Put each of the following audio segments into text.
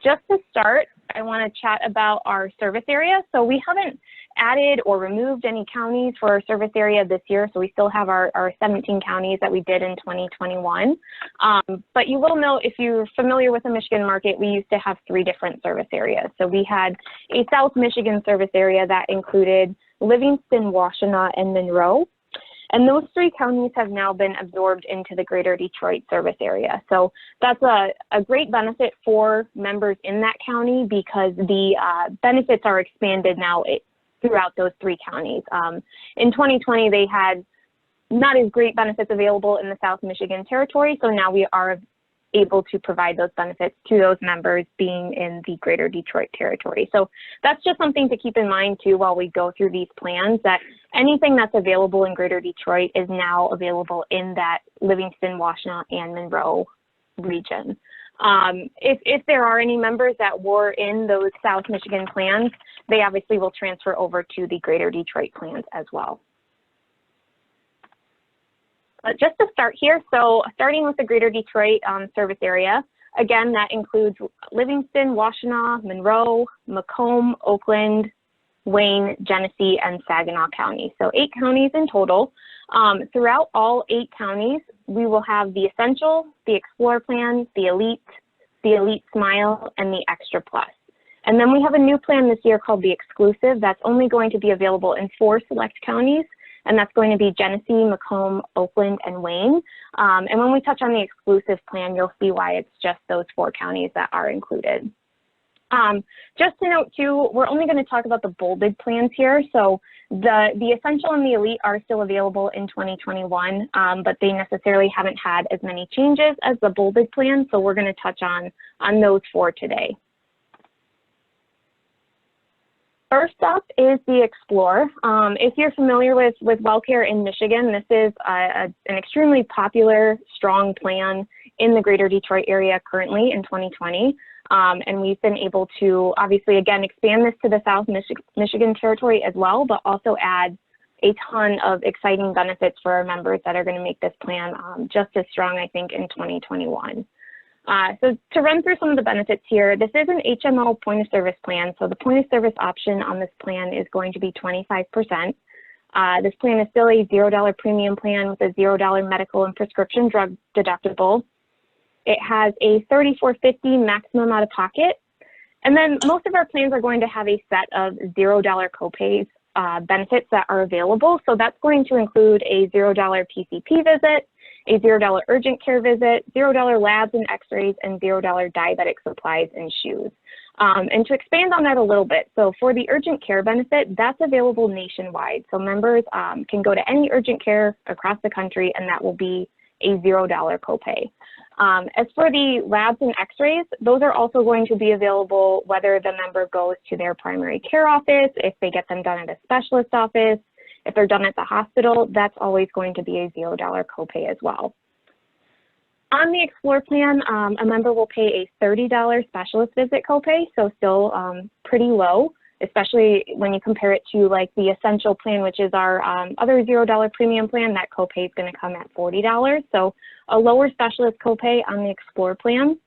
Just to start, I want to chat about our service area. So we haven't added or removed any counties for our service area this year, so we still have our 17 counties that we did in 2021. But you will know, if you're familiar with the Michigan market, we used to have 3 different service areas. So we had a South Michigan service area that included Livingston, Washtenaw, and Monroe. And those 3 counties have now been absorbed into the greater Detroit service area. So that's a great benefit for members in that county, because the benefits are expanded now throughout those 3 counties. In 2020, they had not as great benefits available in the South Michigan territory, so now we are able to provide those benefits to those members being in the greater Detroit territory. So that's just something to keep in mind too while we go through these plans, that anything that's available in greater Detroit is now available in that Livingston, Washtenaw, and Monroe region. If there are any members that were in those South Michigan plans, they obviously will transfer over to the greater Detroit plans as well. But just to start here, so starting with the greater Detroit service area, again, that includes Livingston, Washtenaw, Monroe, Macomb, Oakland, Wayne, Genesee, and Saginaw counties. So 8 counties in total. Throughout all 8 counties, we will have the Essential, the Explore Plan, the Elite Smile, and the Extra Plus. And then we have a new plan this year called the Exclusive that's only going to be available in 4 select counties, and that's going to be Genesee, Macomb, Oakland, and Wayne. And when we touch on the Exclusive plan, you'll see why it's just those 4 counties that are included. Just to note too, we're only going to talk about the bolded plans here. So the Essential and the Elite are still available in 2021, but they necessarily haven't had as many changes as the bolded plan. So we're going to touch on those 4 today. First up is the Explore. If you're familiar with WellCare in Michigan, this is an extremely popular, strong plan in the greater Detroit area currently in 2020. And we've been able to, obviously, again, expand this to the South Michigan territory as well, but also add a ton of exciting benefits for our members that are going to make this plan just as strong, I think, in 2021. So to run through some of the benefits here, this is an HMO point of service plan. So the point of service option on this plan is going to be 25%. This plan is still a $0 premium plan with a $0 medical and prescription drug deductible. It has a $34.50 maximum out of pocket. And then most of our plans are going to have a set of $0 copays benefits that are available. So that's going to include a $0 PCP visit, a $0 urgent care visit, $0 labs and x-rays, and $0 diabetic supplies and shoes. And to expand on that a little bit, so for the urgent care benefit, that's available nationwide. So members can go to any urgent care across the country, and that will be a $0 copay. As for the labs and x-rays, those are also going to be available whether the member goes to their primary care office, if they get them done at a specialist office, if they're done at the hospital, that's always going to be a $0 copay as well. On the Explore plan, a member will pay a $30 specialist visit copay, so still pretty low, especially when you compare it to like the Essential plan, which is our other $0 premium plan. That copay is going to come at $40, so a lower specialist copay on the Explore plan.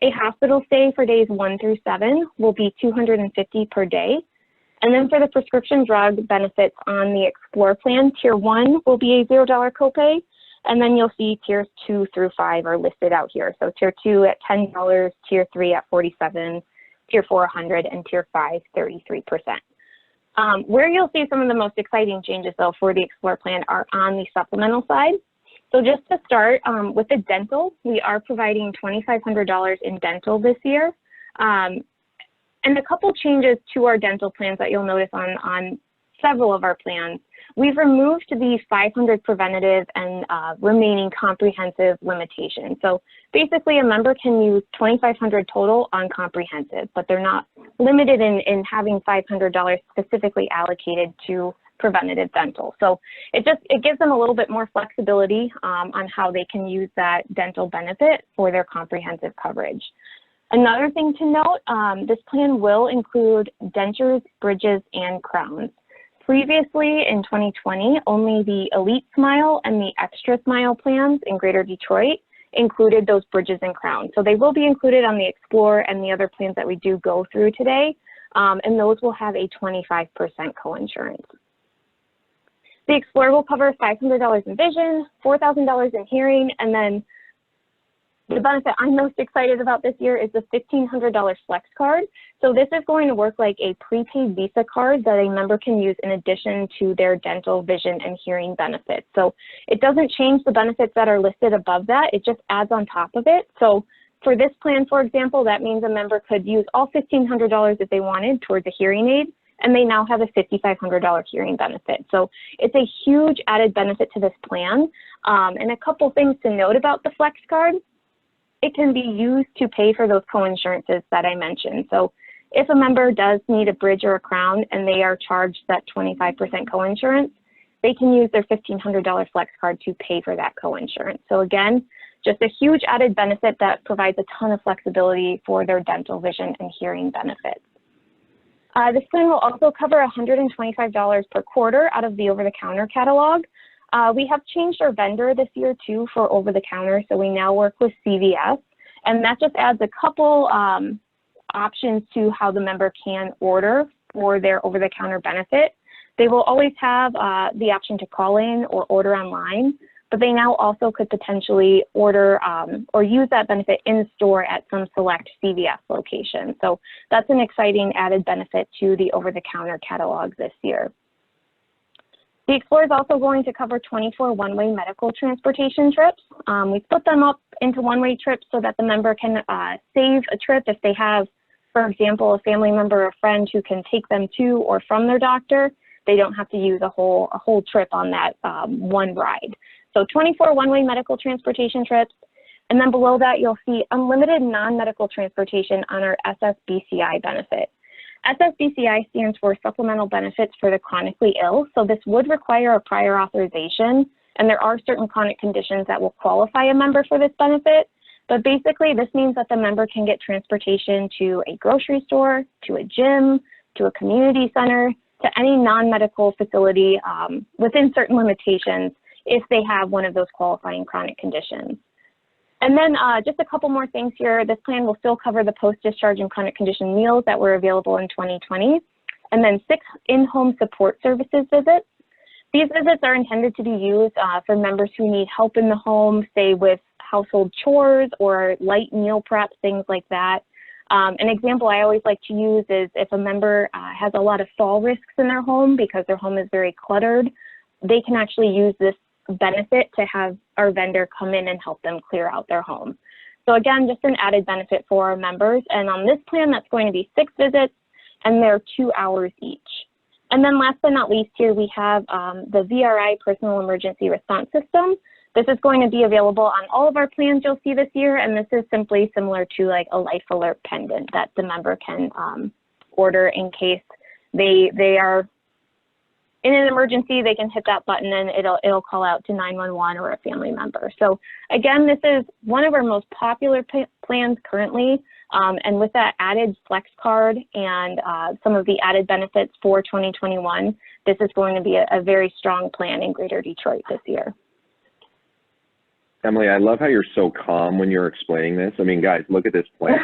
A hospital stay for days 1 through 7 will be $250 per day. And then for the prescription drug benefits on the Explore plan, Tier 1 will be a $0 copay, and then you'll see Tiers 2 through 5 are listed out here. So Tier 2 at $10, Tier 3 at $47, Tier 4 $100, and Tier 5 33%. Where you'll see some of the most exciting changes though for the Explore plan are on the supplemental side. So just to start with the dental, we are providing $2,500 in dental this year. And a couple changes to our dental plans that you'll notice on several of our plans. We've removed the 500 preventative and remaining comprehensive limitations. So basically a member can use $2,500 total on comprehensive, but they're not limited in having $500 specifically allocated to preventative dental. So it gives them a little bit more flexibility on how they can use that dental benefit for their comprehensive coverage. Another thing to note, this plan will include dentures, bridges, and crowns. Previously in 2020, only the Elite Smile and the Extra Smile plans in Greater Detroit included those bridges and crowns. So they will be included on the Explore and the other plans that we do go through today, and those will have a 25% coinsurance. The Explore will cover $500 in vision, $4,000 in hearing, and then the benefit I'm most excited about this year is the $1,500 Flex card. So this is going to work like a prepaid Visa card that a member can use in addition to their dental, vision, and hearing benefits. So it doesn't change the benefits that are listed above that, it just adds on top of it. So for this plan, for example, that means a member could use all $1,500 if they wanted towards a hearing aid, and they now have a $5,500 hearing benefit. So it's a huge added benefit to this plan. And a couple things to note about the Flex card. It can be used to pay for those coinsurances that I mentioned. So if a member does need a bridge or a crown and they are charged that 25% coinsurance, they can use their $1,500 Flex card to pay for that coinsurance. So again, just a huge added benefit that provides a ton of flexibility for their dental, vision, and hearing benefits. This plan will also cover $125 per quarter out of the over-the-counter catalog. We have changed our vendor this year too for over-the-counter, so we now work with CVS, and that just adds a couple options to how the member can order for their over-the-counter benefit. They will always have the option to call in or order online, but they now also could potentially order or use that benefit in store at some select CVS locations. So that's an exciting added benefit to the over-the-counter catalog this year. The Explore is also going to cover 24 one-way medical transportation trips. We split them up into one-way trips so that the member can save a trip if they have, for example, a family member or friend who can take them to or from their doctor. They don't have to use a whole trip on that one ride. So 24 one-way medical transportation trips. And then below that, you'll see unlimited non-medical transportation on our SSBCI benefit. SSBCI stands for Supplemental Benefits for the Chronically Ill. So this would require a prior authorization, and there are certain chronic conditions that will qualify a member for this benefit. But basically, this means that the member can get transportation to a grocery store, to a gym, to a community center, to any non-medical facility within certain limitations if they have one of those qualifying chronic conditions. And then just a couple more things here. This plan will still cover the post-discharge and chronic condition meals that were available in 2020, and then 6 in-home support services visits. These visits are intended to be used for members who need help in the home, say with household chores or light meal prep, things like that. An example I always like to use is if a member has a lot of fall risks in their home because their home is very cluttered, they can actually use this benefit to have our vendor come in and help them clear out their home. So again, just an added benefit for our members. And on this plan, that's going to be 6 visits, and they're 2 hours each. And then last but not least here, we have the VRI Personal Emergency Response System. This is going to be available on all of our plans you'll see this year, and this is simply similar to like a life alert pendant that the member can order in case they are in an emergency. They can hit that button and it'll call out to 911 or a family member. So again, this is one of our most popular plans currently, and with that added Flex card and some of the added benefits for 2021, this is going to be a very strong plan in Greater Detroit this year. Emily, I love how you're so calm when you're explaining this. I mean, guys, look at this plan.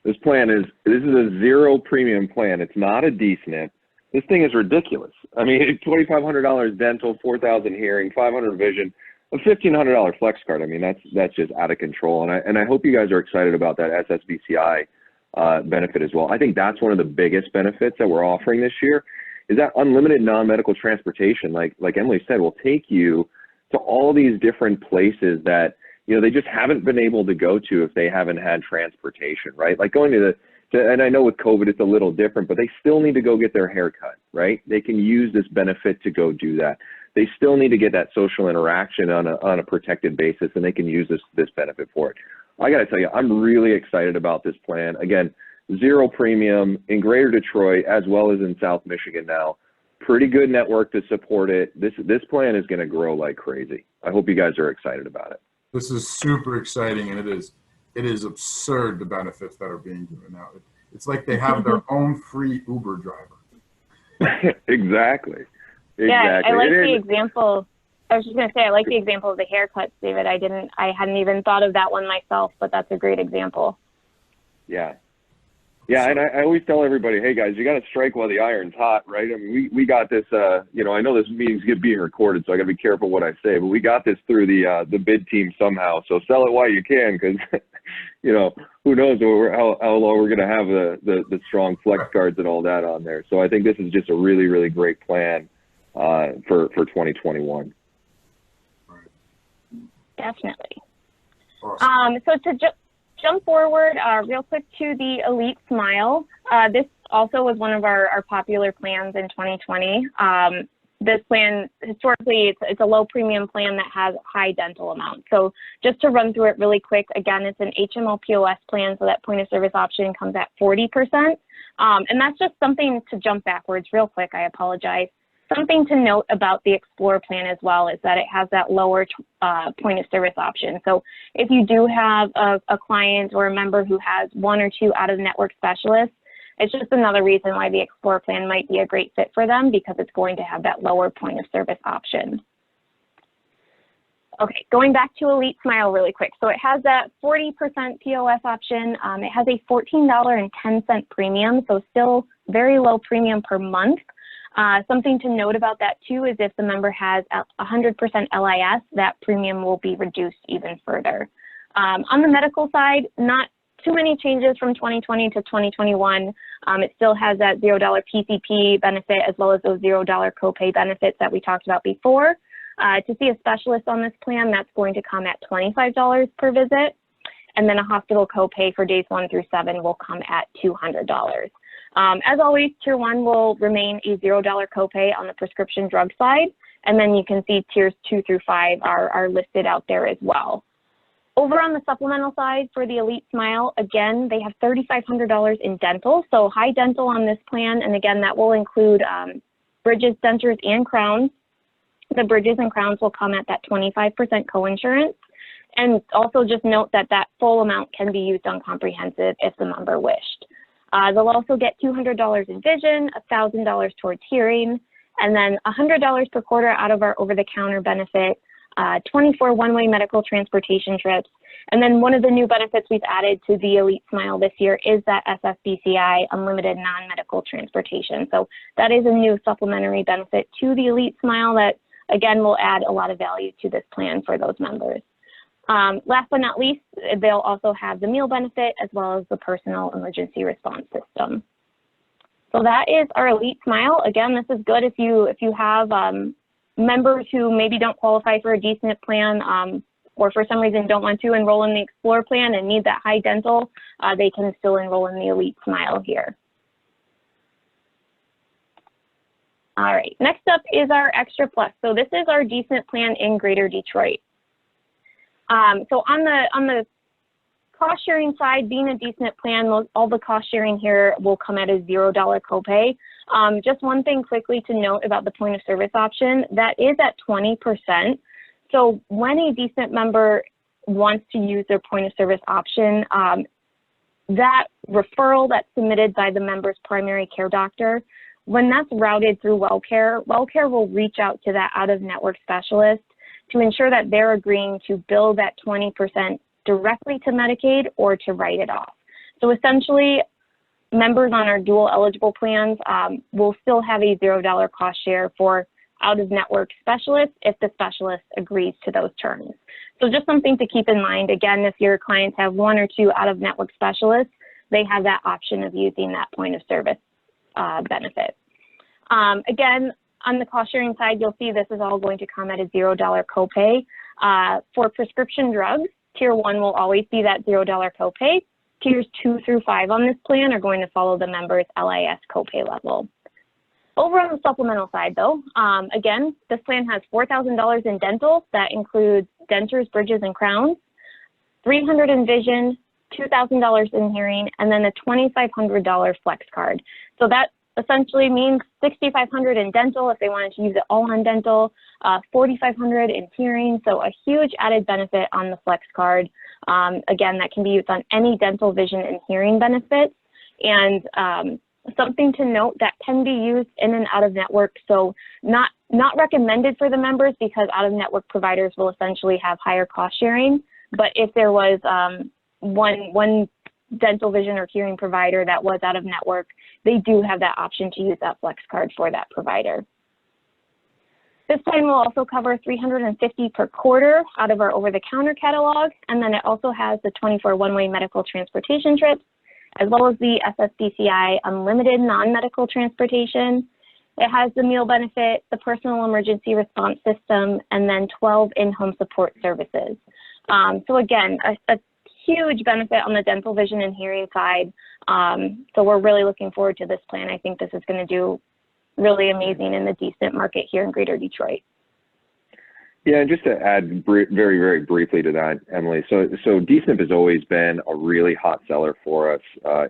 This is a zero premium plan. It's not a D-SNP. This thing is ridiculous. I mean, $2,500 dental, $4,000 hearing, $500 vision, a $1,500 Flex card. I mean, that's just out of control. And I hope you guys are excited about that SSBCI benefit as well. I think that's one of the biggest benefits that we're offering this year is that unlimited non-medical transportation. Like Emily said, will take you to all these different places that, you know, they just haven't been able to go to if they haven't had transportation, right? Like going to and I know with COVID it's a little different, but they still need to go get their hair cut, right? They can use this benefit to go do that. They still need to get that social interaction on a protected basis, and they can use this benefit for it. I got to tell you, I'm really excited about this plan. Again, zero premium in Greater Detroit as well as in South Michigan now. Pretty good network to support it. This plan is going to grow like crazy. I hope you guys are excited about it. This is super exciting, and it is absurd the benefits that are being given out. It's like they have their own free Uber driver. Exactly. Yeah, I like the example. I was just going to say, I like the example of the haircuts, David. I hadn't even thought of that one myself, but that's a great example. Yeah. Yeah, and I always tell everybody, hey guys, you got to strike while the iron's hot, right? I mean, we got this. You know, I know this meeting's being recorded, so I got to be careful what I say. But we got this through the bid team somehow. So sell it while you can, because you know, who knows how long we're going to have the strong flex cards and all that on there. So I think this is just a really, really great plan for 2021. Definitely. Awesome. So to jump forward real quick to the Elite Smile. This also was one of our popular plans in 2020. This plan, historically, it's a low premium plan that has high dental amount. So just to run through it really quick, again, it's an HMO-POS plan, so that point of service option comes at 40%. And that's just something to jump backwards real quick, I apologize. Something to note about the Explore plan as well is that it has that lower point of service option. So if you do have a client or a member who has one or two out-of-network specialists, it's just another reason why the Explore plan might be a great fit for them, because it's going to have that lower point of service option. Okay, going back to Elite Smile really quick. So it has that 40% POS option. It has a $14.10 premium, so still very low premium per month. Something to note about that too is if the member has 100% LIS, that premium will be reduced even further. On the medical side, not too many changes from 2020 to 2021. It still has that $0 PCP benefit as well as those $0 copay benefits that we talked about before. To see a specialist on this plan, that's going to come at $25 per visit. And then a hospital copay for days 1 through 7 will come at $200. As always, Tier 1 will remain a $0 copay on the prescription drug side. And then you can see Tiers 2 through 5 are listed out there as well. Over on the supplemental side for the Elite Smile, again, they have $3,500 in dental, so high dental on this plan. And again, that will include bridges, dentures, and crowns. The bridges and crowns will come at that 25% coinsurance. And also just note that that full amount can be used on comprehensive if the member wished. They'll also get $200 in vision, $1,000 towards hearing, and then $100 per quarter out of our over-the-counter benefit, 24 one-way medical transportation trips. And then one of the new benefits we've added to the Elite Smile this year is that SSBCI unlimited non-medical transportation. So that is a new supplementary benefit to the Elite Smile that, again, will add a lot of value to this plan for those members. Last but not least, they'll also have the meal benefit as well as the personal emergency response system. So that is our Elite Smile. Again, this is good if you have members who maybe don't qualify for a D-SNP plan or for some reason don't want to enroll in the Explore plan and need that high dental, they can still enroll in the Elite Smile here. All right, next up is our Extra Plus. So this is our D-SNP plan in Greater Detroit. So on the cost sharing side, being a D-SNP plan, all the cost sharing here will come at a $0 copay. Just one thing quickly to note about the point of service option, that is at 20%. So when a D-SNP member wants to use their point of service option, that referral that's submitted by the member's primary care doctor, when that's routed through WellCare, WellCare will reach out to that out-of-network specialist to ensure that they're agreeing to bill that 20% directly to Medicaid or to write it off. So essentially, members on our dual eligible plans will still have a $0 cost share for out-of-network specialists if the specialist agrees to those terms. So just something to keep in mind. Again, if your clients have one or two out-of-network specialists, they have that option of using that point of service benefit. Again, on the cost sharing side, you'll see this is all going to come at a $0 copay. For prescription drugs, Tier 1 will always be that $0 copay. Tiers 2 through 5 on this plan are going to follow the member's LIS copay level. Over on the supplemental side though, again, this plan has $4,000 in dental. That includes dentures, bridges, and crowns, $300 in vision, $2,000 in hearing, and then a $2,500 flex card. So that essentially means $6,500 in dental if they wanted to use it all on dental, $4,500 in hearing, so a huge added benefit on the flex card. Again, that can be used on any dental, vision, and hearing benefits. And Something to note that can be used in and out of network, so not recommended for the members because out-of-network providers will essentially have higher cost sharing. But if there was one dental, vision, or hearing provider that was out of network, they do have that option to use that flex card for that provider. This plan will also cover $350 per quarter out of our over-the-counter catalog, and then it also has the 24 one-way medical transportation trips, as well as the SSDCI unlimited non-medical transportation. It has the meal benefit, the personal emergency response system, and then 12 in-home support services. So again, a huge benefit on the dental, vision, and hearing side. So we're really looking forward to this plan. I think this is going to do really amazing in the D-SNP market here in Greater Detroit. Yeah, and just to add very, very briefly to that, Emily, so D-SNP has always been a really hot seller for us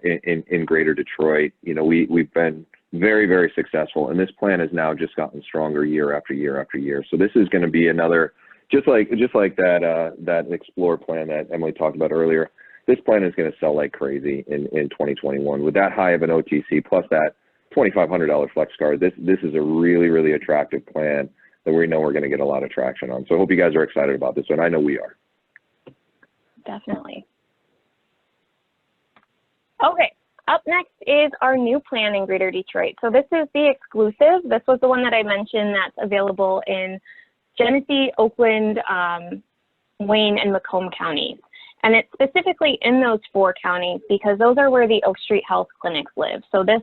in Greater Detroit. You know, we've been very, very successful, and this plan has now just gotten stronger year after year after year. So this is going to be another, just like that Explore plan that Emily talked about earlier. This plan is going to sell like crazy in 2021 with that high of an OTC plus that $2,500 flex card. This is a really, really attractive plan that we know we're going to get a lot of traction on. So I hope you guys are excited about this one. I know we are. Definitely. Okay, up next is our new plan in Greater Detroit. So this is the exclusive. This was the one that I mentioned that's available in Genesee, Oakland, Wayne, and Macomb counties. And it's specifically in those 4 counties because those are where the Oak Street Health clinics live. So this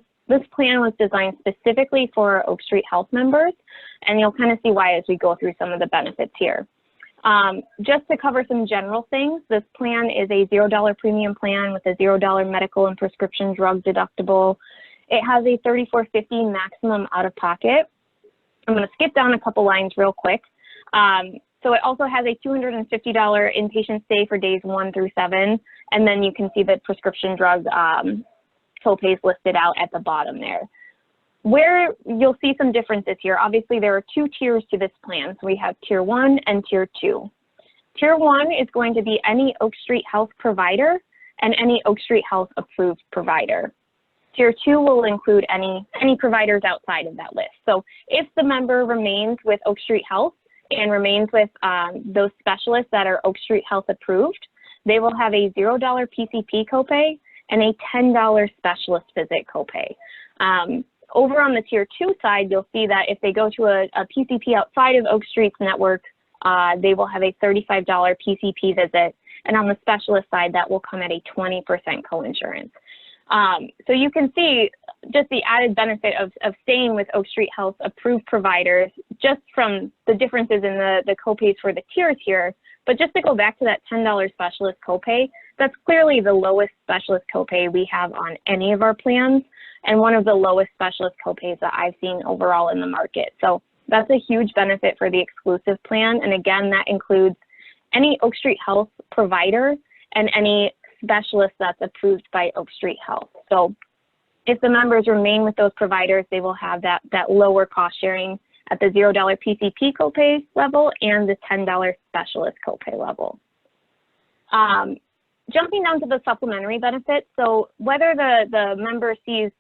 plan was designed specifically for Oak Street Health members, and you'll kind of see why as we go through some of the benefits here. Just to cover some general things, this plan is a $0 premium plan with a $0 medical and prescription drug deductible. It has a $34.50 maximum out-of-pocket. I'm going to skip down a couple lines real quick. So it also has a $250 inpatient stay for days 1 through 7, and then you can see the prescription drug copays listed out at the bottom there. Where you'll see some differences here, obviously there are 2 tiers to this plan. So we have Tier 1 and Tier 2. Tier 1 is going to be any Oak Street Health provider and any Oak Street Health approved provider. Tier 2 will include any providers outside of that list. So if the member remains with Oak Street Health and remains with those specialists that are Oak Street Health approved, they will have a $0 PCP copay and a $10 specialist visit copay. Over on the Tier 2 side, you'll see that if they go to a PCP outside of Oak Street's network, they will have a $35 PCP visit. And on the specialist side, that will come at a 20% coinsurance. So you can see just the added benefit of staying with Oak Street Health approved providers just from the differences in the copays for the tiers here. But just to go back to that $10 specialist copay, that's clearly the lowest specialist copay we have on any of our plans and one of the lowest specialist copays that I've seen overall in the market. So that's a huge benefit for the exclusive plan. And again, that includes any Oak Street Health provider and any specialist that's approved by Oak Street Health. So if the members remain with those providers, they will have that lower cost sharing at the $0 PCP copay level and the $10 specialist copay level. Jumping down to the supplementary benefits, so whether the member sees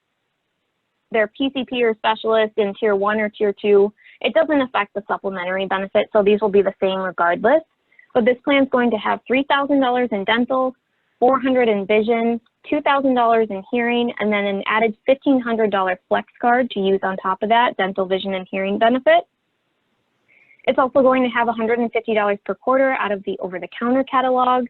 their PCP or specialist in Tier 1 or Tier 2, it doesn't affect the supplementary benefits, so these will be the same regardless. But this plan is going to have $3,000 in dental, $400 in vision, $2,000 in hearing, and then an added $1,500 flex card to use on top of that dental, vision, and hearing benefit. It's also going to have $150 per quarter out of the over-the-counter catalog,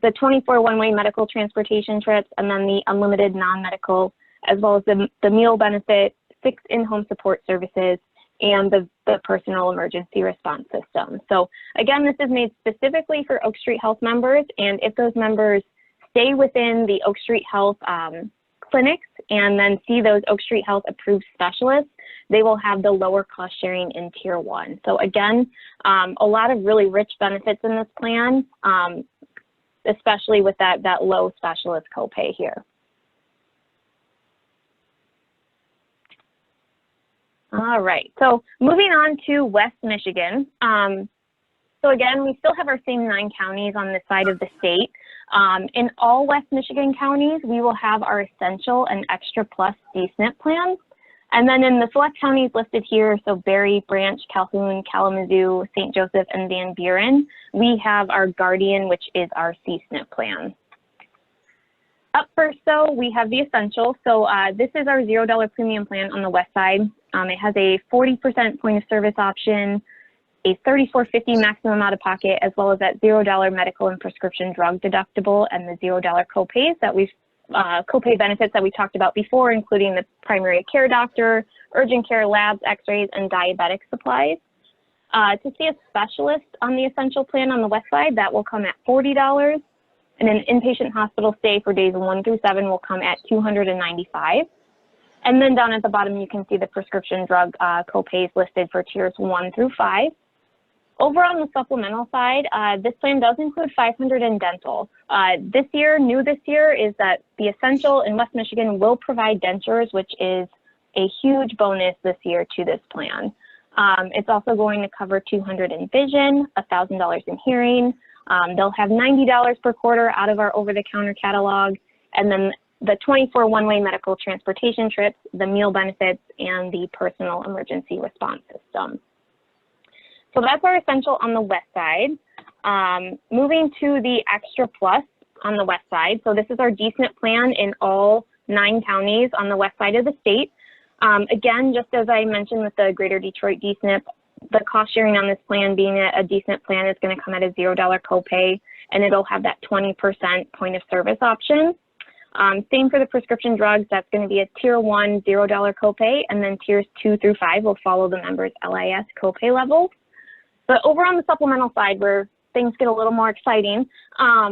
the 24 one-way medical transportation trips, and then the unlimited non-medical, as well as the meal benefit, 6 in-home support services, and the personal emergency response system. So again, this is made specifically for Oak Street Health members, and if those members stay within the Oak Street Health clinics and then see those Oak Street Health approved specialists, they will have the lower cost sharing in Tier 1. So again, a lot of really rich benefits in this plan, especially with that low specialist copay here. All right, so moving on to West Michigan. So again, we still have our same 9 counties on this side of the state. In all West Michigan counties, we will have our Essential and Extra Plus D-SNP plans. And then in the select counties listed here, so Berry, Branch, Calhoun, Kalamazoo, St. Joseph, and Van Buren, we have our Guardian, which is our C-SNP plan. Up first, though, we have the Essential. So this is our $0 premium plan on the west side. It has a 40% point of service option, a $34.50 maximum out of pocket, as well as that $0 medical and prescription drug deductible and the $0 copays that we've copay benefits that we talked about before, including the primary care doctor, urgent care labs, x-rays, and diabetic supplies. To see a specialist on the Essential plan on the west side, that will come at $40. And an inpatient hospital stay for days 1 through 7 will come at $295. And then down at the bottom, you can see the prescription drug copays listed for tiers 1 through 5. Over on the supplemental side, this plan does include $500 in dental. This year, new this year, is that the Essential in West Michigan will provide dentures, which is a huge bonus this year to this plan. It's also going to cover $200 in vision, $1,000 in hearing. They'll have $90 per quarter out of our over-the-counter catalog, and then the 24 one-way medical transportation trips, the meal benefits, and the personal emergency response system. So that's our Essential on the west side. Moving to the Extra Plus on the west side. So this is our D-SNP plan in all 9 counties on the west side of the state. Again, just as I mentioned with the Greater Detroit D-SNP, the cost sharing on this plan, being a D-SNP plan, is going to come at a $0 copay, and it'll have that 20% point of service option. Same for the prescription drugs. That's going to be a tier 1 $0 copay, and then tiers 2 through 5 will follow the member's LIS copay levels. But over on the supplemental side, where things get a little more exciting,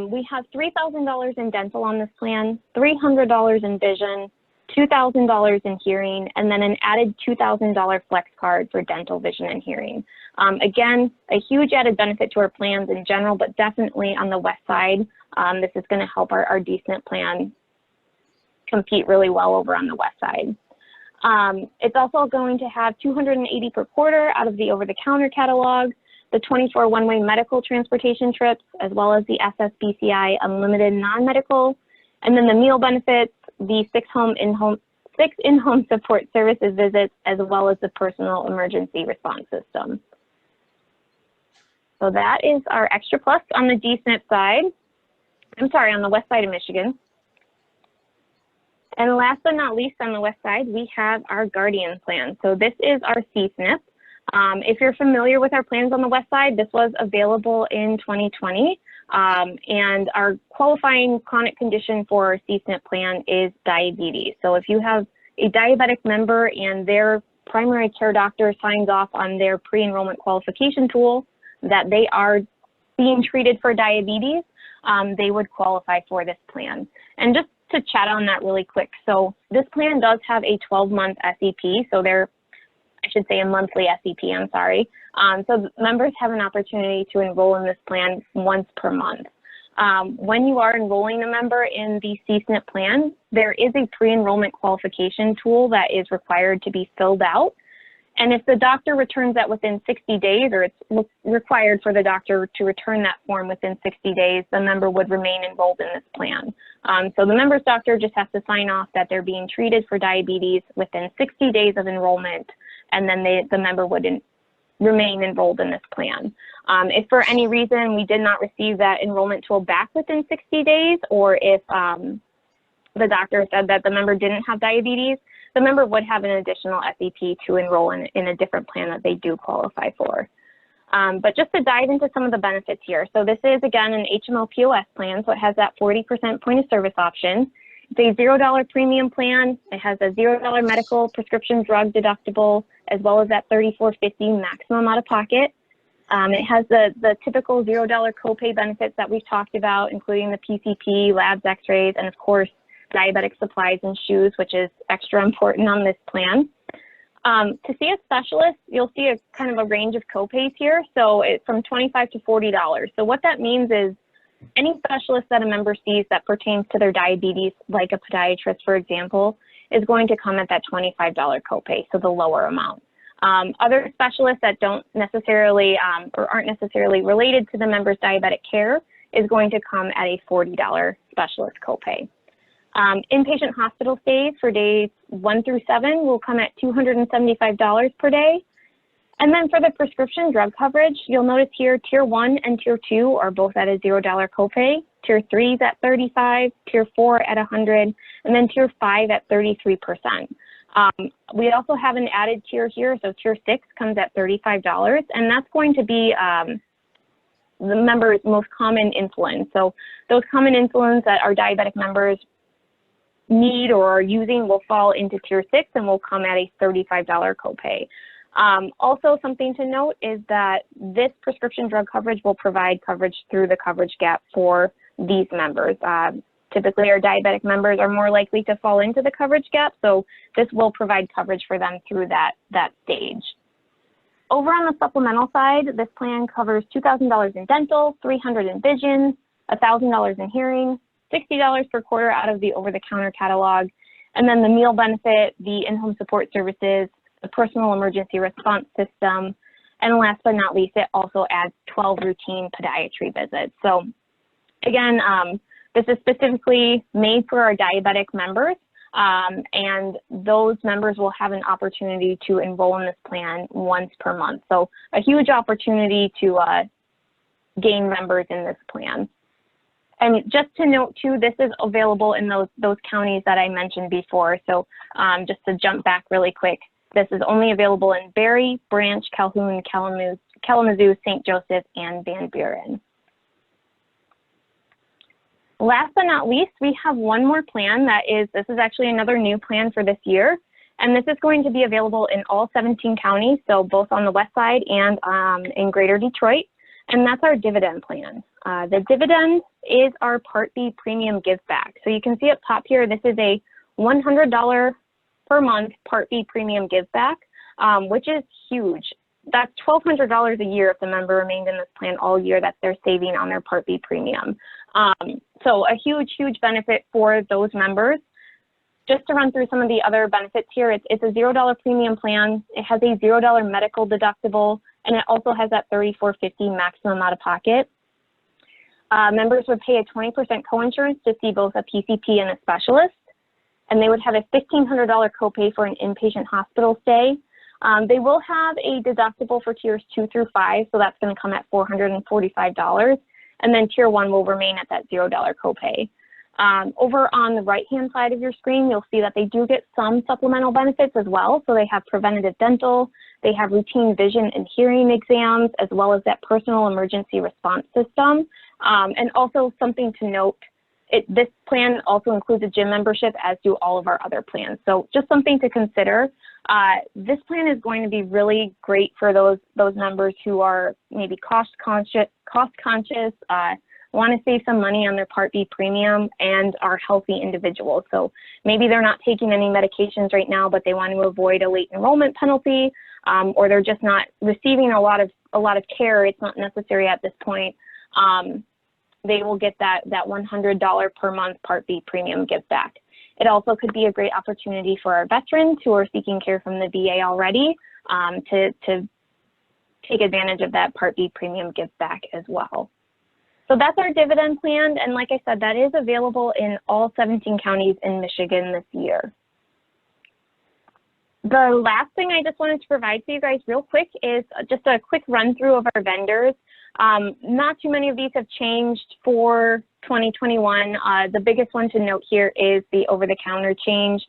we have $3,000 in dental on this plan, $300 in vision, $2,000 in hearing, and then an added $2,000 flex card for dental, vision, and hearing. Again, a huge added benefit to our plans in general, but definitely on the west side, this is going to help our D-SNP plan compete really well over on the west side. It's also going to have $280 per quarter out of the over-the-counter catalog, the 24 one-way medical transportation trips, as well as the SSBCI unlimited non-medical, and then the meal benefits, the 6 in-home support services visits, as well as the personal emergency response system. So that is our Extra Plus on the D-SNP side. I'm sorry, on the west side of Michigan. And last but not least, on the west side, we have our Guardian plan. So this is our C-SNP. If you're familiar with our plans on the west side, this was available in 2020. And our qualifying chronic condition for our C-SNP plan is diabetes. So if you have a diabetic member and their primary care doctor signs off on their pre-enrollment qualification tool that they are being treated for diabetes, they would qualify for this plan. And just to chat on that really quick, so this plan does have a 12-month SEP, so I should say a monthly SEP, I'm sorry. So members have an opportunity to enroll in this plan once per month. When you are enrolling a member in the C-SNP plan, there is a pre-enrollment qualification tool that is required to be filled out. And if the doctor returns that within 60 days, or it's required for the doctor to return that form within 60 days, the member would remain enrolled in this plan. So the member's doctor just has to sign off that they're being treated for diabetes within 60 days of enrollment, and then the member would remain enrolled in this plan. If for any reason we did not receive that enrollment tool back within 60 days, or if the doctor said that the member didn't have diabetes, the member would have an additional SEP to enroll in a different plan that they do qualify for. But just to dive into some of the benefits here. So this is, again, an HMO-POS plan, so it has that 40% point of service option. It's a $0 premium plan. It has a $0 medical prescription drug deductible, as well as that $34.50 maximum out of pocket. It has the typical $0 copay benefits that we've talked about, including the PCP, labs, x-rays, and of course, diabetic supplies and shoes, which is extra important on this plan. To see a specialist, you'll see a kind of a range of copays here. So it's from $25 to $40. So what that means is any specialist that a member sees that pertains to their diabetes, like a podiatrist, for example, is going to come at that $25 copay, so the lower amount. Other specialists that don't necessarily or aren't necessarily related to the member's diabetic care is going to come at a $40 specialist copay. Inpatient hospital stays for days 1 through 7 will come at $275 per day. And then for the prescription drug coverage, you'll notice here Tier 1 and Tier 2 are both at a $0 copay. Tier 3 is at $35, Tier 4 at $100, and then Tier 5 at 33%. We also have an added tier here, so Tier 6 comes at $35, and that's going to be the members' most common insulin. So those common insulins that our diabetic members need or are using will fall into Tier 6 and will come at a $35 copay. Also, something to note is that this prescription drug coverage will provide coverage through the coverage gap for these members. Typically, our diabetic members are more likely to fall into the coverage gap, so this will provide coverage for them through that stage. Over on the supplemental side, this plan covers $2,000 in dental, $300 in vision, $1,000 in hearing, $60 per quarter out of the over-the-counter catalog, and then the meal benefit, the in-home support services, the personal emergency response system, and last but not least, it also adds 12 routine podiatry visits. So again, this is specifically made for our diabetic members, and those members will have an opportunity to enroll in this plan once per month. So a huge opportunity to gain members in this plan. And just to note too, this is available in those counties that I mentioned before. So just to jump back really quick, this is only available in Barry, Branch, Calhoun, Kalamazoo, St. Joseph, and Van Buren. Last but not least, we have one more plan this is actually another new plan for this year. And this is going to be available in all 17 counties, so both on the west side and in Greater Detroit. And that's our Dividend plan. The Dividend is our Part B premium give back. So you can see up top here, this is a $100 per month Part B premium give back, which is huge. That's $1,200 a year if the member remained in this plan all year that they're saving on their Part B premium. So a huge, huge benefit for those members. Just to run through some of the other benefits here, it's a $0 premium plan. It has a $0 medical deductible, and it also has that $34.50 maximum out of pocket. Members would pay a 20% coinsurance to see both a PCP and a specialist, and they would have a $1,500 copay for an inpatient hospital stay. They will have a deductible for tiers 2 through 5, so that's going to come at $445, and then tier 1 will remain at that $0 copay. Over on the right-hand side of your screen, you'll see that they do get some supplemental benefits as well. So they have preventative dental, they have routine vision and hearing exams, as well as that personal emergency response system. And also something to note, this plan also includes a gym membership, as do all of our other plans. So just something to consider. This plan is going to be really great for those members who are maybe cost conscious, want to save some money on their Part B premium, and are healthy individuals. So maybe they're not taking any medications right now, but they want to avoid a late enrollment penalty, or they're just not receiving a lot of care. It's not necessary at this point. They will get that $100 per month Part B premium give back. It also could be a great opportunity for our veterans who are seeking care from the VA already to take advantage of that Part B premium give back as well. So that's our Dividend plan, and like I said, that is available in all 17 counties in Michigan this year. The last thing I just wanted to provide to you guys real quick is just a quick run through of our vendors. Not too many of these have changed for 2021. The biggest one to note here is the over-the-counter change.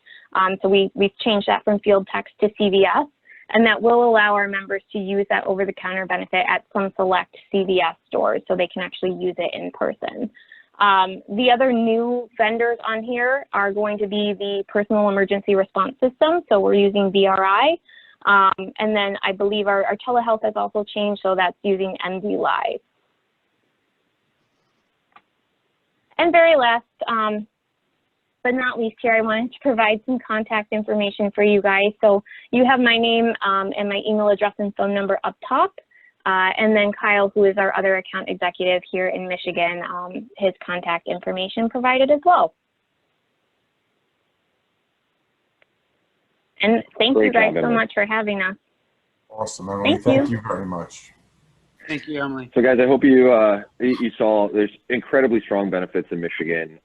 So we've changed that from field text to CVS. And that will allow our members to use that over-the-counter benefit at some select CVS stores, so they can actually use it in person. The other new vendors on here are going to be the personal emergency response system, so we're using VRI. And then I believe our telehealth has also changed, so that's using MD Live. And very last, but not least here, I wanted to provide some contact information for you guys. So you have my name and my email address and phone number up top. And then Kyle, who is our other account executive here in Michigan, his contact information provided as well. And thank you guys so much for having us. Awesome, Emily. Thank you very much. Thank you, Emily. So guys, I hope you saw there's incredibly strong benefits in Michigan,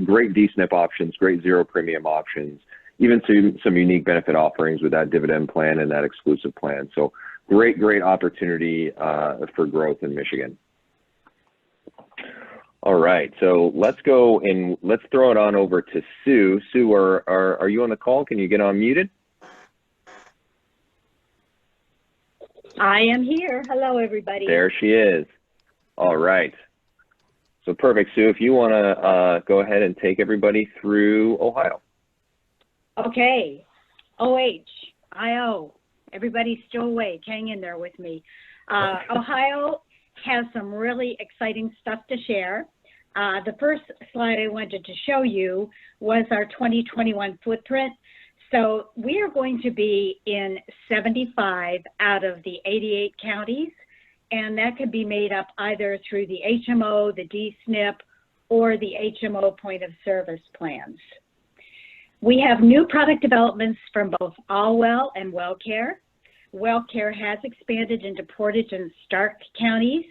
great D-SNP options, great zero premium options, even some unique benefit offerings with that dividend plan and that exclusive plan. So great opportunity for growth in Michigan. All right, so let's go and let's throw it on over to Sue. Sue, are you on the call? Can you get unmuted? I am here. Hello, everybody. There she is. All right. So perfect, Sue. If you want to go ahead and take everybody through Ohio. Okay. OH-IO. Everybody's still awake. Hang in there with me. Ohio has some really exciting stuff to share. The first slide I wanted to show you was our 2021 footprint. So we are going to be in 75 out of the 88 counties, and that could be made up either through the HMO, the D-SNP, or the HMO point of service plans. We have new product developments from both Allwell and WellCare. WellCare has expanded into Portage and Stark counties.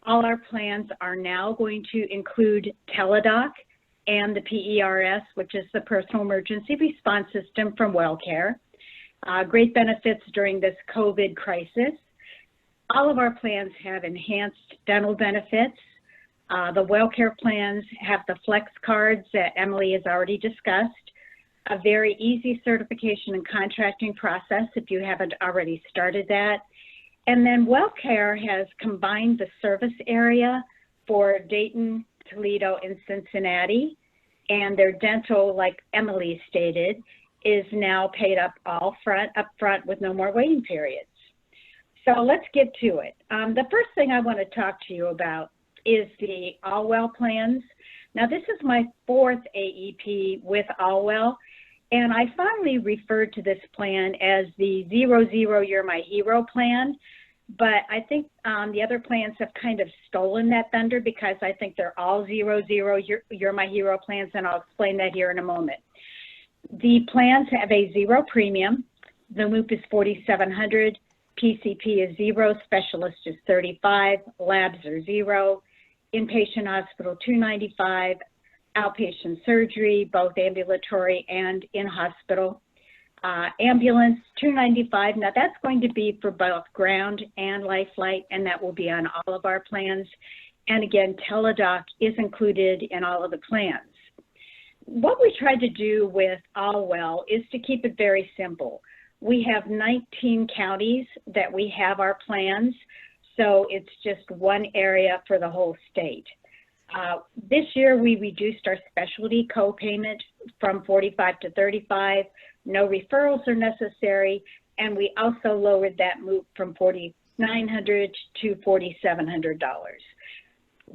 All our plans are now going to include Teladoc and the PERS, which is the Personal Emergency Response System from WellCare. Great benefits during this COVID crisis. All of our plans have enhanced dental benefits. The WellCare plans have the flex cards that Emily has already discussed, a very easy certification and contracting process if you haven't already started that. And then WellCare has combined the service area for Dayton, Toledo, and Cincinnati, and their dental, like Emily stated, is now paid up up front with no more waiting periods. So let's get to it. The first thing I want to talk to you about is the Allwell plans. Now, this is my fourth AEP with Allwell, and I finally referred to this plan as the 00 You're My Hero plan. But I think the other plans have kind of stolen that thunder because I think they're all 00 You're My Hero plans, and I'll explain that here in a moment. The plans have a zero premium. The loop is $4,700. PCP is 0. Specialist is $35. Labs are 0. Inpatient hospital $295. Outpatient surgery, both ambulatory and in hospital. Ambulance $295. Now that's going to be for both ground and life flight, and that will be on all of our plans. And again, Teladoc is included in all of the plans. What we tried to do with Allwell is to keep it very simple. We have 19 counties that we have our plans, so it's just one area for the whole state. This year we reduced our specialty co-payment from $45 to $35. No referrals are necessary, and we also lowered that MOOP from $4,900 to $4,700.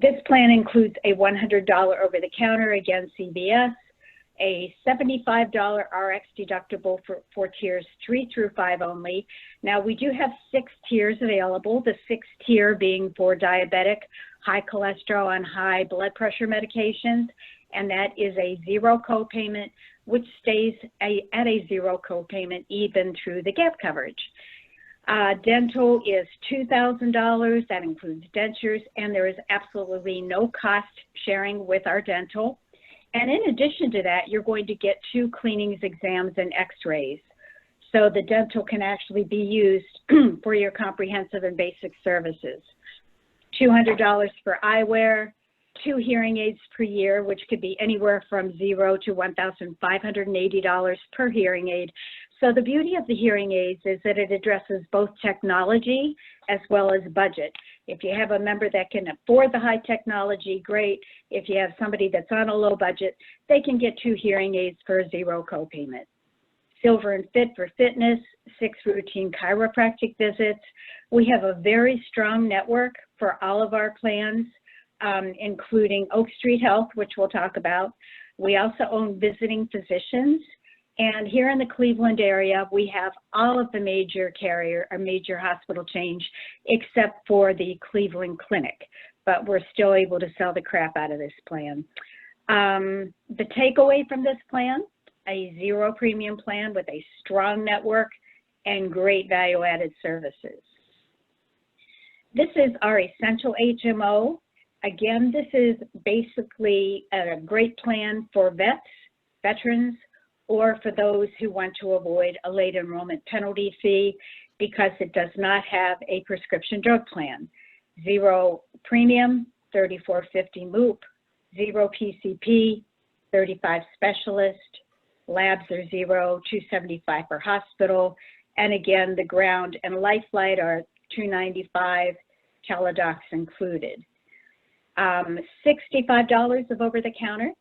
This plan includes a $100 over-the-counter, again CVS, a $75 RX deductible for tiers 3 through 5 only. Now we do have 6 tiers available, the 6th tier being for diabetic, high cholesterol, and high blood pressure medications, and that is a 0 copayment, which stays at a 0 copayment even through the gap coverage. Dental is $2,000. That includes dentures, and there is absolutely no cost sharing with our dental. And in addition to that, you're going to get 2 cleanings, exams, and x-rays. So the dental can actually be used for your comprehensive and basic services. $200 for eyewear, 2 hearing aids per year, which could be anywhere from 0 to $1,580 per hearing aid. So the beauty of the hearing aids is that it addresses both technology as well as budget. If you have a member that can afford the high technology, great. If you have somebody that's on a low budget, they can get 2 hearing aids for a 0 copayment. Silver and Fit for fitness, 6 routine chiropractic visits. We have a very strong network for all of our plans, including Oak Street Health, which we'll talk about. We also own visiting physicians. And here in the Cleveland area, we have all of the major major hospital chains, except for the Cleveland Clinic. But we're still able to sell the crap out of this plan. The takeaway from this plan, a 0 premium plan with a strong network and great value-added services. This is our essential HMO. Again, this is basically a great plan for veterans, or for those who want to avoid a late enrollment penalty fee because it does not have a prescription drug plan. 0 premium, $34.50 MOOP, 0 PCP, 35 specialist, labs are 0, $275 per hospital, and again, the ground and life flight are $295, teledocs included. $65 of over-the-counter.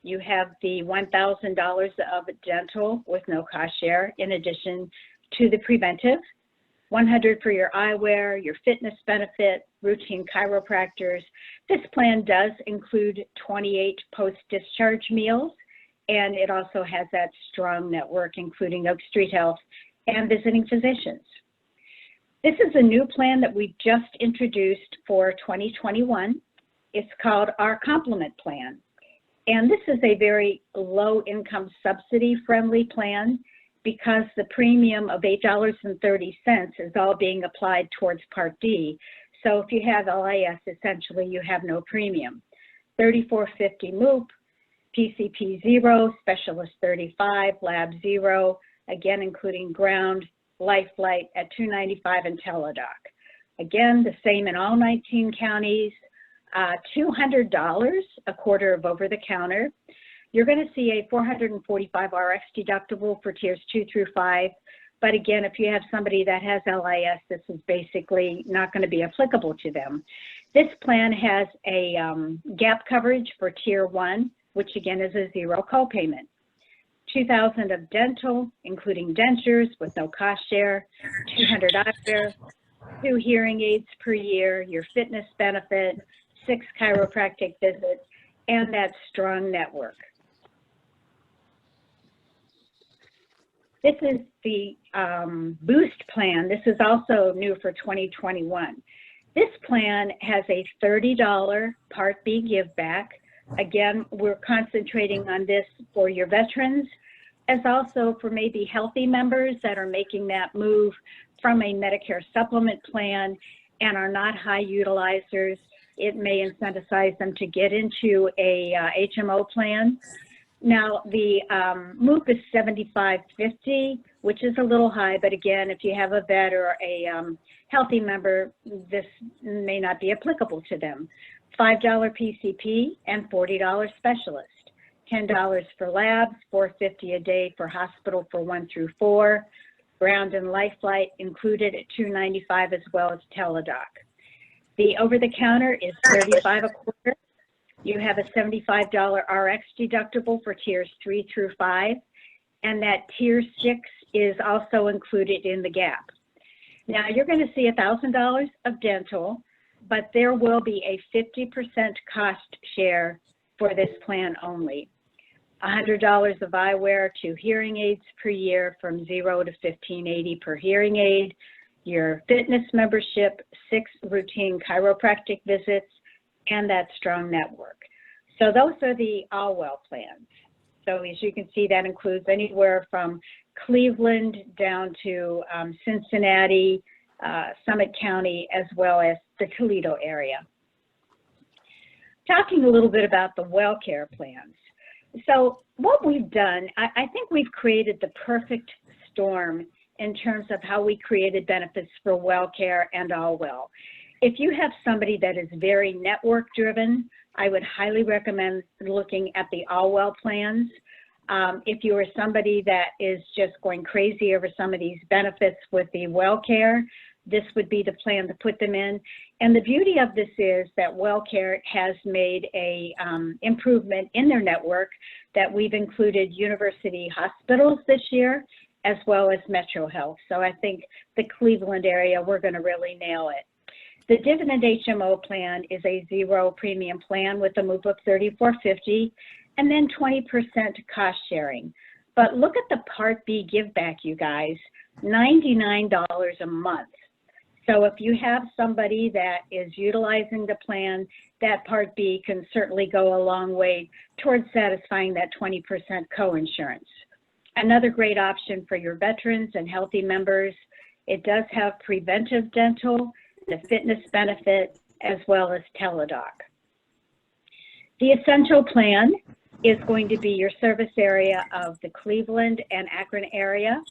You have the $1,000 of dental with no cost share in addition to the preventive. $100 for your eyewear, your fitness benefit, routine chiropractors. This plan does include 28 post-discharge meals, and it also has that strong network, including Oak Street Health and visiting physicians. This is a new plan that we just introduced for 2021. It's called our Complement Plan. And this is a very low income subsidy friendly plan because the premium of $8.30 is all being applied towards Part D. So if you have LIS, essentially you have no premium. $34.50 MOOP, PCP 0, specialist 35, lab 0, again including ground, life flight at $295 and teledoc. Again, the same in all 19 counties. $200 a quarter of over the counter. You're going to see a $445 RX deductible for tiers 2 through 5. But again, if you have somebody that has LIS, this is basically not going to be applicable to them. This plan has a gap coverage for tier 1, which again is a 0 copayment. $2,000 of dental, including dentures with no cost share, $200 eyewear, 2 hearing aids per year, your fitness benefit, 6 chiropractic visits, and that strong network. This is the Boost plan. This is also new for 2021. This plan has a $30 Part B give back. Again, we're concentrating on this for your veterans, as also for maybe healthy members that are making that move from a Medicare supplement plan and are not high utilizers. It may incentivize them to get into a HMO plan. Now, the MOOP is $75.50, which is a little high, but again, if you have a vet or a healthy member, this may not be applicable to them. $5 PCP and $40 specialist. $10 for labs, $450 a day for hospital for 1 through 4. Ground and life flight included at $295 as well as teledoc. The over-the-counter is $35 a quarter. You have a $75 RX deductible for tiers 3 through 5, and that tier 6 is also included in the gap. Now you're going to see $1,000 of dental, but there will be a 50% cost share for this plan only. $100 of eyewear, 2 hearing aids per year from 0 to $1,580 per hearing aid. Your fitness membership, 6 routine chiropractic visits, and that strong network. So those are the all-well plans. So as you can see, that includes anywhere from Cleveland down to Cincinnati, Summit County, as well as the Toledo area. Talking a little bit about the WellCare plans. So what we've done, I think we've created the perfect storm in terms of how we created benefits for WellCare and AllWell. If you have somebody that is very network driven, I would highly recommend looking at the AllWell plans. If you are somebody that is just going crazy over some of these benefits with the WellCare, this would be the plan to put them in. And the beauty of this is that WellCare has made a improvement in their network that we've included university hospitals this year, as well as Metro Health. So I think the Cleveland area, we're going to really nail it. The Dividend HMO plan is a 0 premium plan with a MOOP of $34.50 and then 20% cost sharing. But look at the Part B give back, you guys, $99 a month. So if you have somebody that is utilizing the plan, that Part B can certainly go a long way towards satisfying that 20% coinsurance. Another great option for your veterans and healthy members. It does have preventive dental, the fitness benefit, as well as Teladoc. The Essential Plan is going to be your service area of the Cleveland and Akron area,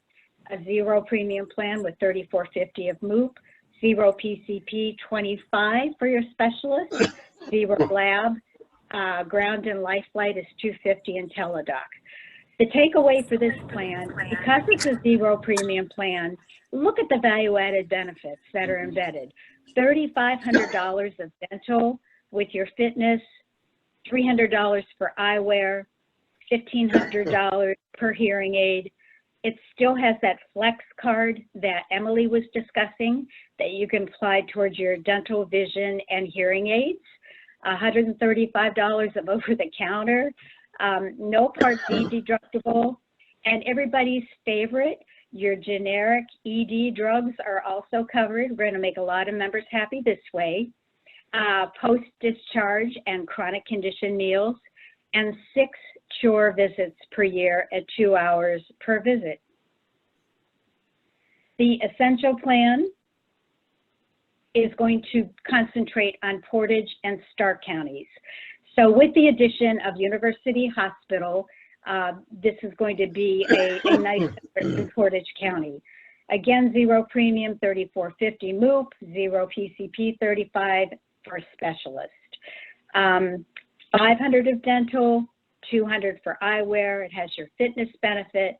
a zero premium plan with $34.50 of MOOP, zero PCP, $25 for your specialist, zero lab, ground and life flight is $250 in Teladoc. The takeaway for this plan, because it's a zero premium plan, look at the value-added benefits that are embedded. $3,500 of dental with your fitness, $300 for eyewear, $1,500 per hearing aid. It still has that flex card that Emily was discussing that you can apply towards your dental, vision, and hearing aids. $135 of over-the-counter, no Part D deductible, and everybody's favorite, your generic ED drugs are also covered. We're going to make a lot of members happy this way. Post-discharge and chronic condition meals, and 6 chore visits per year at 2 hours per visit. The Essential Plan is going to concentrate on Portage and Stark counties. So with the addition of University Hospital, this is going to be a nice in Portage County. Again, zero premium, $34.50 MOOP, zero PCP, $35 for specialist. 500 of dental, 200 for eyewear. It has your fitness benefit,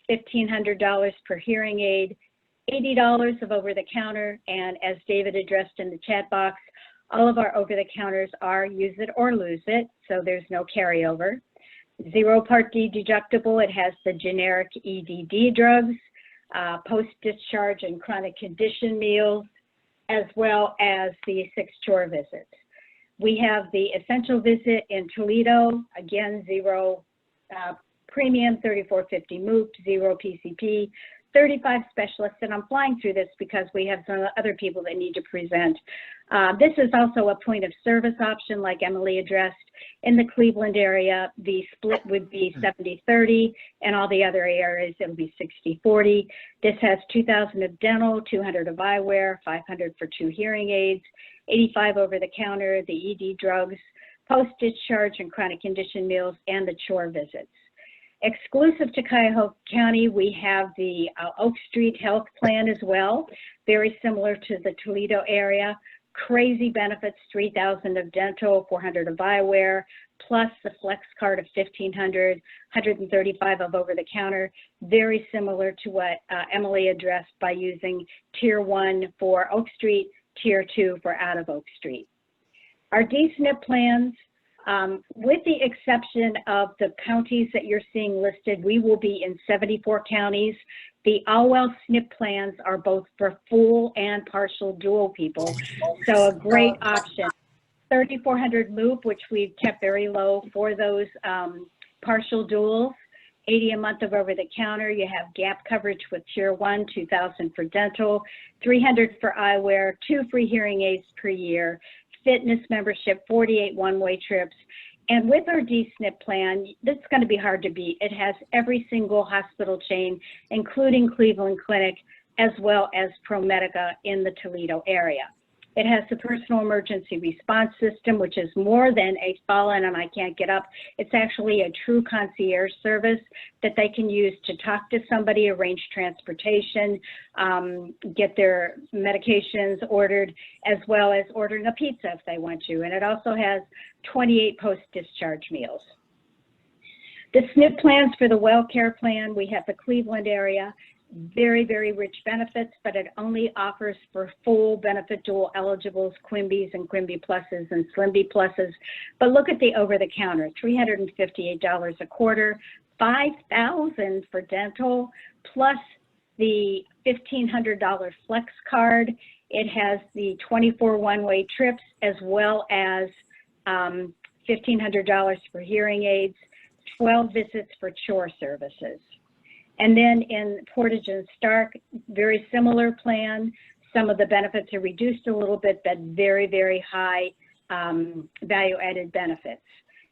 $1,500 per hearing aid, $80 of over-the-counter, and as David addressed in the chat box, all of our over-the-counters are use it or lose it, so there's no carryover. Zero Part D deductible. It has the generic EDD drugs, post-discharge and chronic condition meals, as well as the 6 chore visits. We have the Essential Visit in Toledo, again, zero premium, $34.50 MOOP, zero PCP, 35 specialists, and I'm flying through this because we have some other people that need to present. This is also a point of service option, like Emily addressed. In the Cleveland area, the split would be 70-30, and all the other areas, it'll be 60-40. This has 2,000 of dental, 200 of eyewear, 500 for 2 hearing aids, 85 over-the-counter, the ED drugs, post-discharge and chronic condition meals, and the chore visits. Exclusive to Cuyahoga County, we have the Oak Street Health Plan as well, very similar to the Toledo area. Crazy benefits, 3,000 of dental, 400 of eyewear, plus the flex card of 1,500, 135 of over-the-counter, very similar to what Emily addressed by using Tier 1 for Oak Street, Tier 2 for out of Oak Street. Our D-SNP plans, with the exception of the counties that you're seeing listed, we will be in 74 counties. The All-Well SNP plans are both for full and partial dual people, so a great option. 3,400 MOOP, which we've kept very low for those partial duals. 80 a month of over-the-counter. You have gap coverage with Tier 1, 2,000 for dental, 300 for eyewear, 2 free hearing aids per year, fitness membership, 48 one-way trips. And with our D-SNP plan, this is going to be hard to beat. It has every single hospital chain, including Cleveland Clinic, as well as ProMedica in the Toledo area. It has the personal emergency response system, which is more than a fallen and I can't get up. It's actually a true concierge service that they can use to talk to somebody, arrange transportation, get their medications ordered, as well as ordering a pizza if they want to. And it also has 28 post-discharge meals. The SNP plans for the WellCare plan, we have the Cleveland area. Very, very rich benefits, but it only offers for full benefit dual eligibles, Quimby's and Quimby Pluses and Slimby Pluses. But look at the over-the-counter, $358 a quarter, $5,000 for dental, plus the $1,500 flex card. It has the 24 one-way trips, as well as $1,500 for hearing aids, 12 visits for chore services. And then in Portage and Stark, very similar plan. Some of the benefits are reduced a little bit, but very, very high value-added benefits.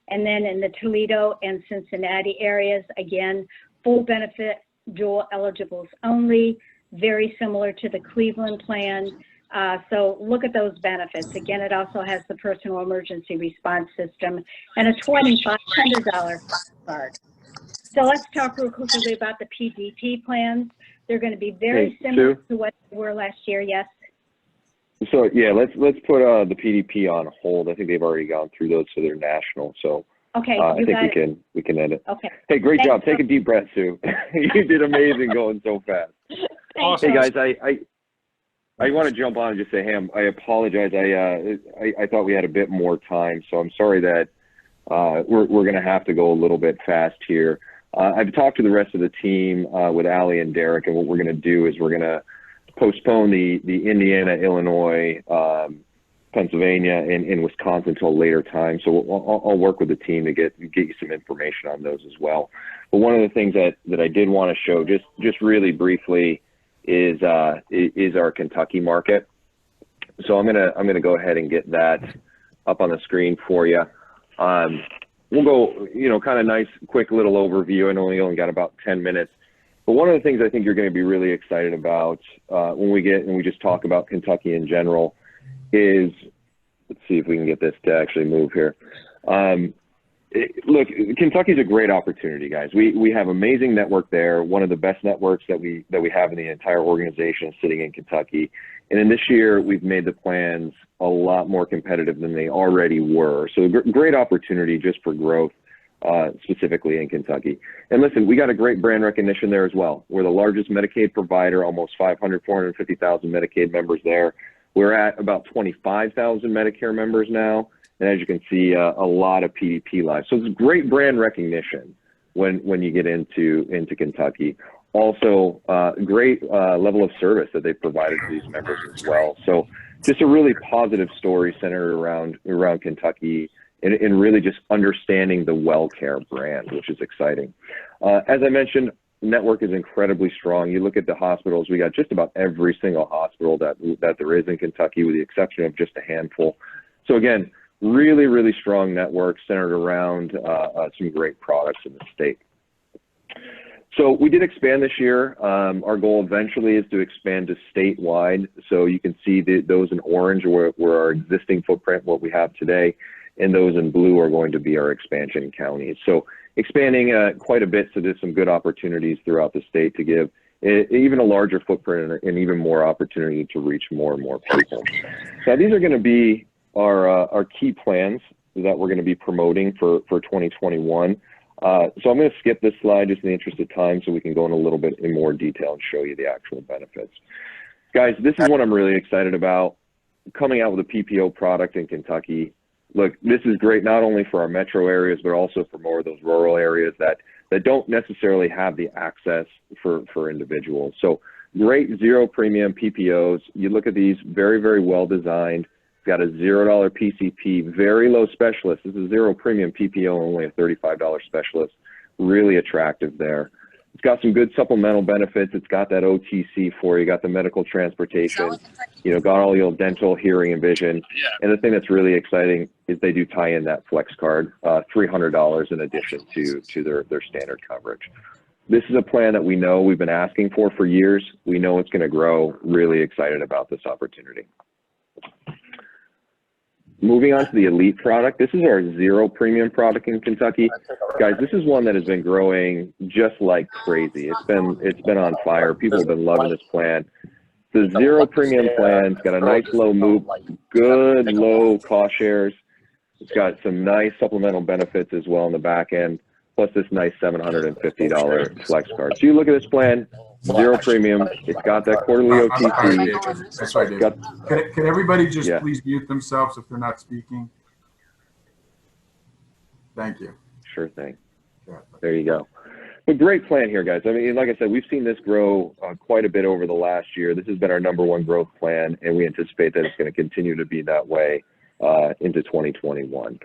And then in the Toledo and Cincinnati areas, again, full benefit, dual eligibles only, very similar to the Cleveland plan. So look at those benefits. Again, it also has the personal emergency response system and a $2,500 card. So let's talk real quickly about the PDP plans. They're going to be very similar to what they were last year. Yes. So yeah, let's put the PDP on hold. I think they've already gone through those, so they're national. So okay, I think we can end it. Okay. Hey, great job. Take a deep breath, Sue. You did amazing going so fast. Awesome. Hey guys, I want to jump on and just say, hey, I apologize. I thought we had a bit more time, so I'm sorry that we're going to have to go a little bit fast here. I've talked to the rest of the team with Allie and Derek, and what we're going to do is we're going to postpone the Indiana, Illinois, Pennsylvania, and Wisconsin until a later time. So I'll work with the team to get you some information on those as well. But one of the things that I did want to show just really briefly is our Kentucky market. So I'm gonna go ahead and get that up on the screen for you. We'll go, kind of nice, quick little overview. I know we only got about 10 minutes. But one of the things I think you're going to be really excited about when we just talk about Kentucky in general is, let's see if we can get this to actually move here. Look, Kentucky's a great opportunity, guys. We have amazing network there. One of the best networks that we have in the entire organization is sitting in Kentucky. And in this year, we've made the plans a lot more competitive than they already were. So great opportunity just for growth, specifically in Kentucky. And listen, we got a great brand recognition there as well. We're the largest Medicaid provider, almost 450,000 Medicaid members there. We're at about 25,000 Medicare members now. And as you can see, a lot of PDP lives. So it's great brand recognition when you get into Kentucky. Also, great level of service that they've provided to these members as well. So just a really positive story centered around Kentucky and really just understanding the WellCare brand, which is exciting. As I mentioned, the network is incredibly strong. You look at the hospitals, we got just about every single hospital that there is in Kentucky, with the exception of just a handful. So again, really, really strong network centered around some great products in the state. So we did expand this year. Our goal eventually is to expand to statewide. So you can see those in orange were our existing footprint, what we have today, and those in blue are going to be our expansion counties. So expanding quite a bit, so there's some good opportunities throughout the state to give even a larger footprint and even more opportunity to reach more and more people. Now these are going to be our key plans that we're going to be promoting for 2021. So I'm going to skip this slide just in the interest of time so we can go in a little bit in more detail and show you the actual benefits. Guys, this is what I'm really excited about, coming out with a PPO product in Kentucky. Look, this is great not only for our metro areas, but also for more of those rural areas that don't necessarily have the access for individuals. So great zero premium PPOs. You look at these, very, very well designed. Got a $0 PCP, very low specialist. This is zero premium PPO, only a $35 specialist. Really attractive there. It's got some good supplemental benefits. It's got that OTC for you. Got the medical transportation. Got all your dental, hearing, and vision. And the thing that's really exciting is they do tie in that flex card, $300 in addition to their standard coverage. This is a plan that we know we've been asking for years. We know it's going to grow. Really excited about this opportunity. Moving on to the Elite product, this is our zero premium product in Kentucky. Guys, this is one that has been growing just like crazy. It's been on fire. People have been loving this plan. The zero premium plan, it's got a nice low MOOP, good low cost shares. It's got some nice supplemental benefits as well in the back end, plus this nice $750 flex card. So you look at this plan, zero premium. It's got that quarterly OTC. That's right, David. Can everybody just please mute themselves if they're not speaking? Thank you. Sure thing. There you go. But great plan here, guys. I mean, like I said, we've seen this grow quite a bit over the last year. This has been our #1 growth plan, and we anticipate that it's going to continue to be that way into 2021.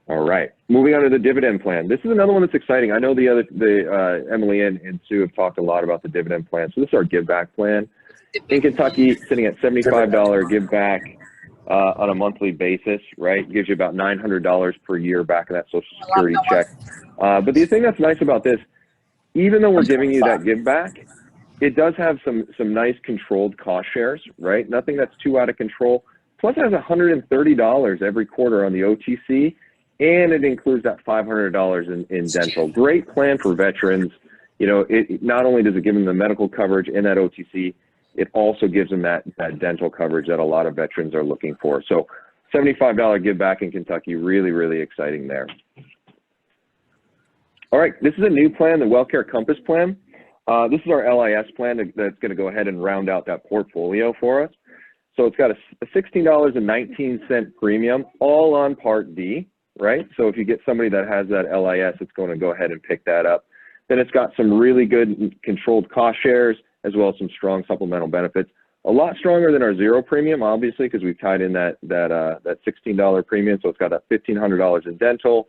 All right, moving on to the dividend plan. This is another one that's exciting. I know Emily and Sue have talked a lot about the dividend plan. So this is our give back plan. In Kentucky, sitting at $75 give back. on a monthly basis, right? Gives you about $900 per year back in that Social Security check. But the thing that's nice about this, even though we're giving you that give back, it does have some nice controlled cost shares, right? Nothing that's too out of control. Plus it has $130 every quarter on the OTC, and it includes that $500 in dental. Great plan for veterans. You know, it not only does it give them the medical coverage in that OTC, it also gives them that dental coverage that a lot of veterans are looking for. So $75 give back in Kentucky, really, really exciting there. All right, this is a new plan, the WellCare Compass plan. This is our LIS plan that's going to go ahead and round out that portfolio for us. So it's got a $16.19 premium, all on Part D, right? So if you get somebody that has that LIS, it's going to go ahead and pick that up. Then it's got some really good controlled cost shares, as well as some strong supplemental benefits. A lot stronger than our zero premium, obviously, because we've tied in that $16 premium. So it's got that $1,500 in dental,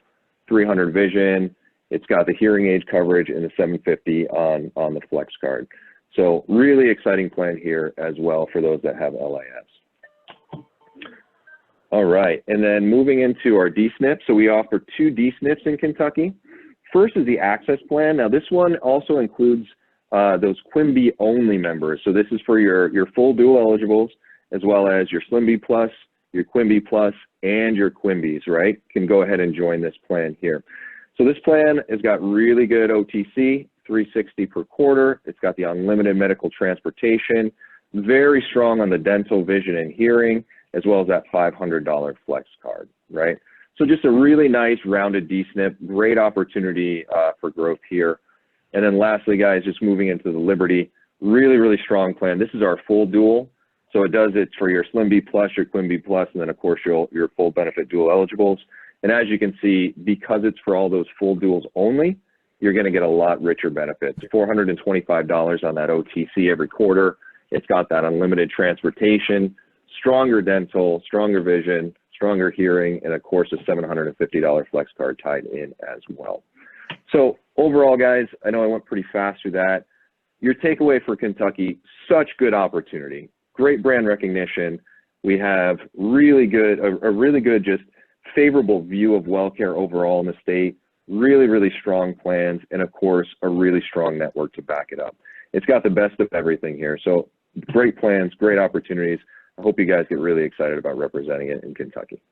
$300 vision. It's got the hearing aid coverage and the $750 on the flex card. So really exciting plan here as well for those that have LIS. All right, and then moving into our D-SNP. So we offer 2 D-SNPs in Kentucky. First is the Access Plan. Now this one also includes those Quimby only members. So this is for your full dual eligibles, as well as your Slim B Plus, your Quimby Plus, and your Quimbys, right? Can go ahead and join this plan here. So this plan has got really good OTC, $360 per quarter. It's got the unlimited medical transportation, very strong on the dental, vision, and hearing, as well as that $500 flex card, right? So just a really nice rounded D-SNP, great opportunity for growth here. And then lastly, guys, just moving into the Liberty, really, really strong plan. This is our full dual. So it's for your Slim B Plus, your Quimby Plus, and then of course your full benefit dual eligibles. And as you can see, because it's for all those full duals only, you're going to get a lot richer benefits. $425 on that OTC every quarter. It's got that unlimited transportation, stronger dental, stronger vision, stronger hearing, and of course a $750 flex card tied in as well. So overall, guys, I know I went pretty fast through that. Your takeaway for Kentucky, such good opportunity, great brand recognition. We have really good, a really good, just favorable view of WellCare overall in the state, really, really strong plans, and of course, a really strong network to back it up. It's got the best of everything here. So great plans, great opportunities. I hope you guys get really excited about representing it in Kentucky.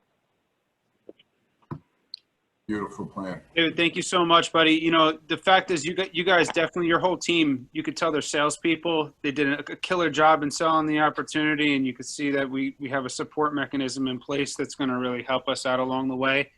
Beautiful plan. David, thank you so much, buddy. You know, the fact is you guys definitely, your whole team, you could tell they're salespeople. They did a killer job in selling the opportunity, and you could see that we have a support mechanism in place that's going to really help us out along the way.